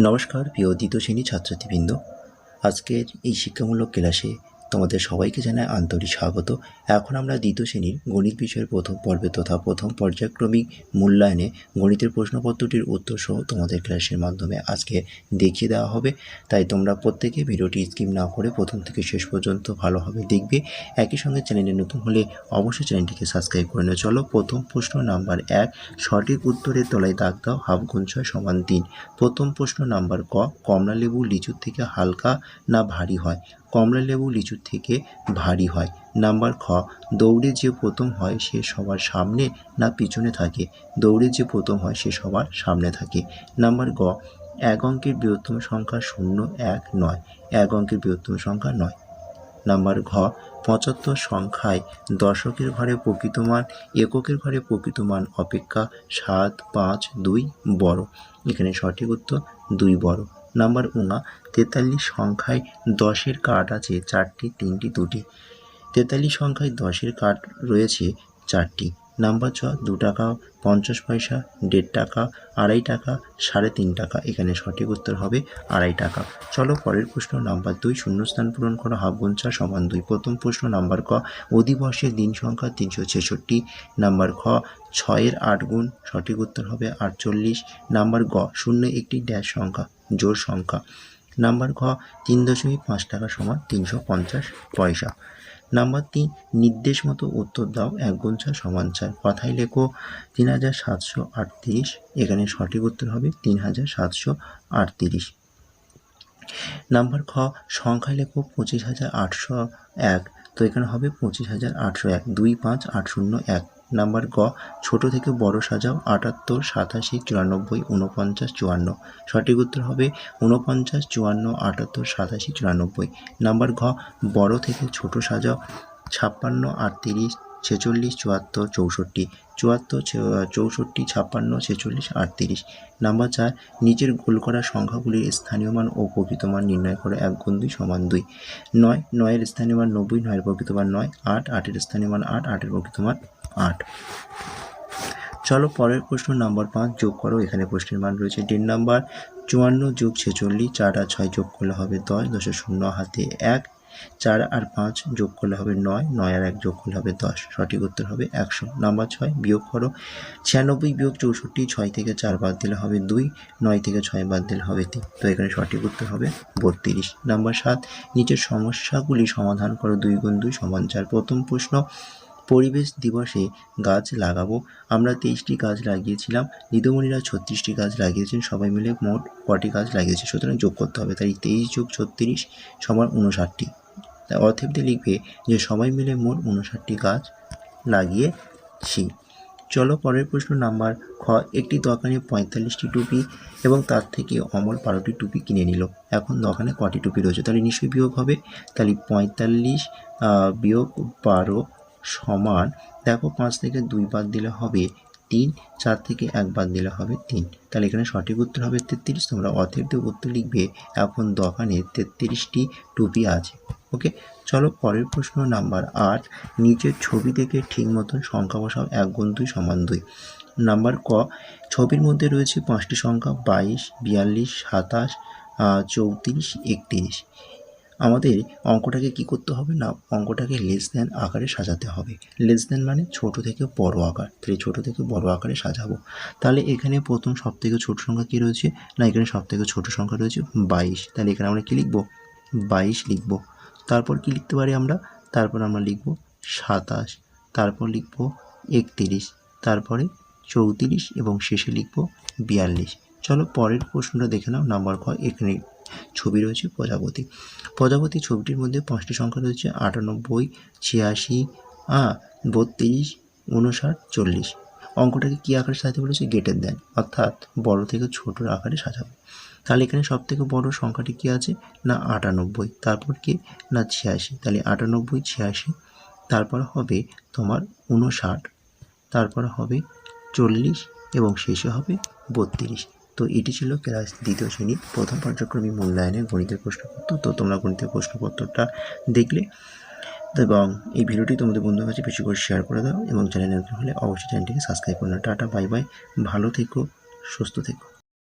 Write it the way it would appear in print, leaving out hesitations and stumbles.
নমস্কার প্রিয় দ্বিতীয় শ্রেণী ছাত্রছাত্রীবৃন্দ, আজকের এই শিক্ষামূলক ক্লাসে তোমাদের সবাইকে জানাই আন্তরিক স্বাগত। এখন আমরা দ্বিতীয় শ্রেণীর গণিত বিষয়ের প্রথম পর্বে তথা প্রথম পর্যায়ক্রমিক মূল্যায়নে গণিতের প্রশ্নপত্রটির উত্তর সহ তোমাদের ক্লাসের মাধ্যমে আজকে দেখিয়ে দেওয়া হবে। তাই তোমরা প্রত্যেকে ভিডিওটি স্কিপ না করে প্রথম থেকে শেষ পর্যন্ত ভালোভাবে দেখবে। একই সঙ্গে চ্যানেলে নতুন হলে অবশ্যই চ্যানেলটিকে সাবস্ক্রাইব করে নেওয়া। চলো প্রথম প্রশ্ন নাম্বার 1, সঠিক উত্তরের তলায় দাগ দাও, হাফ গুণ 6 সমান 3। প্রথম প্রশ্ন নাম্বার ক, কমলা লেবু লিচুর থেকে হালকা না ভারী হয়? কমলা লেবু লিচুর থেকে ভারী হয়। নাম্বার খ, দৌড়ে যে প্রথম হয় সে সবার সামনে না পিছনে থাকে? দৌড়ে যে প্রথম হয় সে সবার সামনে থাকে। নাম্বার গ, এক অঙ্কের বৃহত্তম সংখ্যা 0, 1 নয়। এক অঙ্কের বৃহত্তম সংখ্যা 9। নাম্বার ঘ, 75 সংখ্যায় দশকের ঘরে প্রকৃত মান এককের ঘরে প্রকৃত মান অপেক্ষা 7, 5, 2 বড়। এখানে সঠিক উত্তর 2 বড়। নাম্বার উনা, 43 সংখ্যায় 10-এর কাঠ আছে 4টি, 3টি, 2টি। 43 সংখ্যায় 10-এর কাঠ রয়েছে 4টি। নাম্বার ছ, 2 টাকা 50 পয়সা, 1.5 টাকা, 2.5 টাকা, 3.5 টাকা। এখানে সঠিক উত্তর হবে 2.5 টাকা। চলো পরের প্রশ্ন নাম্বার 2, শূন্যস্থান পূরণ করো, হাফ গুণ 4 সমান 2। প্রথম প্রশ্ন নাম্বার ক, অধিবর্ষের দিন সংখ্যা 366। নাম্বার খ, 6-এর 8 গুণ, সঠিক উত্তর হবে 48। নাম্বার গ, 0 একটি ড্যাশ সংখ্যা, জোড় সংখ্যা। নাম্বার ঘ, 3.5 টাকা সমান 350 পয়সা। নাম্বার 3, নির্দেশ মতো উত্তর দাও, 1 গুণ 6 সমান 4। কথায় লেখো 3738। এখানে সঠিক উত্তর হবে 3738। নাম্বার খ, সংখ্যায় লেখো 25801। তো এখানে হবে 25801, 25801। নাম্বার গ, ছোট থেকে বড় সাজাও, 78, 87, 94, 49, 54। সঠিক উত্তর হবে 49, 54, 78, 87, 94। নাম্বার ঘ, বড় থেকে ছোট সাজাও, 56, 38, 46, 74, 64, 74, 64, 56, 46, 38। নাম্বার 4, নিচের গোল করা সংখ্যাগুলির স্থানীয় মান ও প্রকৃত মান নির্ণয় করো, 1 গুণ 2 সমান 2। 9, 9-এর স্থানীয় মান 90, 9-এর প্রকৃত মান 9। 8, 8-এর স্থানীয় মান 8, 8-এর প্রকৃত মান 8। চলো পরের প্রশ্ন নাম্বার 5, যোগ করো। এখানে প্রশ্নের মান রয়েছে 1.5 নাম্বার, 54 যোগ 46, 4 আর 6 যোগ করলে হবে 10, 10-এর শূন্য হাতে 1, 4 আর 5 যোগ করলে হবে 9, 9 আর 1 যোগ করলে হবে 10। সঠিক উত্তর হবে 100। নাম্বার 6, বিয়োগ করো। 96 বিয়োগ 64, 6 থেকে 4 বাদ দিলে হবে 2, 9 থেকে 6 বাদ দিলে হবে 3। তো এখানে সঠিক উত্তর হবে 32। নাম্বার 7, নিচের সমস্যাগুলি সমাধান করো, 2 গুণ 2 সমান 4। প্রথম প্রশ্ন, পরিবেশ দিবসে গাছ লাগাবো। আমরা 23টি গাছ লাগিয়েছিলাম, দিদিমণিরা 36টি গাছ লাগিয়েছেন, সবাই মিলে মোট কটি গাছ লাগিয়েছে? সুতরাং যোগ করতে হবে। তাই 23 যোগ 36 সমান 59টি। তাই অতএব লিখবে যে সবাই মিলে মোট 59টি গাছ লাগিয়েছি। চলো পরের প্রশ্ন নাম্বার খ, একটি দোকানে 45টি টুপি এবং তার থেকে অমল 12টি টুপি কিনে নিল। এখন দোকানে কটি টুপি রয়েছে? তাহলে নিশ্চয়ই বিয়োগ হবে। তাহলে 45 বিয়োগ 12 সমান, দেখো 5 থেকে 2 বাদ দিলে হবে 3, 4 থেকে 1 বাদ দিলে হবে 3। তাহলে এখানে সঠিক উত্তর হবে 33। তোমরা অতএব উত্তর লিখবে, এখন দোকানে 33টি টুপি আছে। ওকে, চলো পরের প্রশ্ন নাম্বার 8, নিচের ছবি থেকে ঠিক মতন সংখ্যা বসাও, 1 গুণ 2 সমান 2। নাম্বার ক, ছবির মধ্যে রয়েছে 5টি সংখ্যা, 22, 42, 27, 34, 31। আমাদের অঙ্কটাকে কি করতে হবে না, অঙ্কটাকে লেস দ্যান আকারে সাজাতে হবে। লেস দ্যান মানে ছোট থেকে বড় আকার। তাহলে ছোট থেকে বড় আকারে সাজাবো। তাহলে এখানে প্রথম সব থেকে ছোট সংখ্যা কী রয়েছে না, এখানে সব থেকে ছোট সংখ্যা রয়েছে 22। তাহলে এখানে আমরা কি লিখব? 22 লিখব। তারপর কি লিখতে পারি আমরা? তারপর আমরা লিখব 27, তারপর লিখব 31, তারপরে 34 এবং শেষে লিখব 42। চলো পরের প্রশ্নটা দেখে নাও। নাম্বার খ, এখানে ছবি রয়েছে প্রজাপতি। প্রজাপতি ছবিটির মধ্যে 5টি সংখ্যা রয়েছে, 98, 86, 32, 59, 40। অঙ্কটাকে কী আকারে সাজাতে বলেছে? গ্রেটার দ্যান, অর্থাৎ বড় থেকে ছোটোর আকারে সাজাবো। তাহলে এখানে সব থেকে বড় সংখ্যাটি কী আছে না 98, তারপর কি না 86। তাহলে 98, 86, তারপর হবে তোমার 59, তারপর হবে 40 এবং শেষে হবে 32। তো এটি ছিল ক্লাস দ্বিতীয় শ্রেণীর প্রথম পর্যায়ক্রমিক মূল্যায়নের গণিতের প্রশ্নপত্র। তো তোমরা গণিতের প্রশ্নপত্রটা দেখলে এবং এই ভিডিওটি তোমাদের বন্ধুদের কাছে বেশি করে শেয়ার করে দাও এবং চ্যানেলে নতুন হলে অবশ্যই চ্যানেলটিকে সাবস্ক্রাইব করে নাও। টাটা, বাই বাই, ভালো থেকো, সুস্থ থেকো।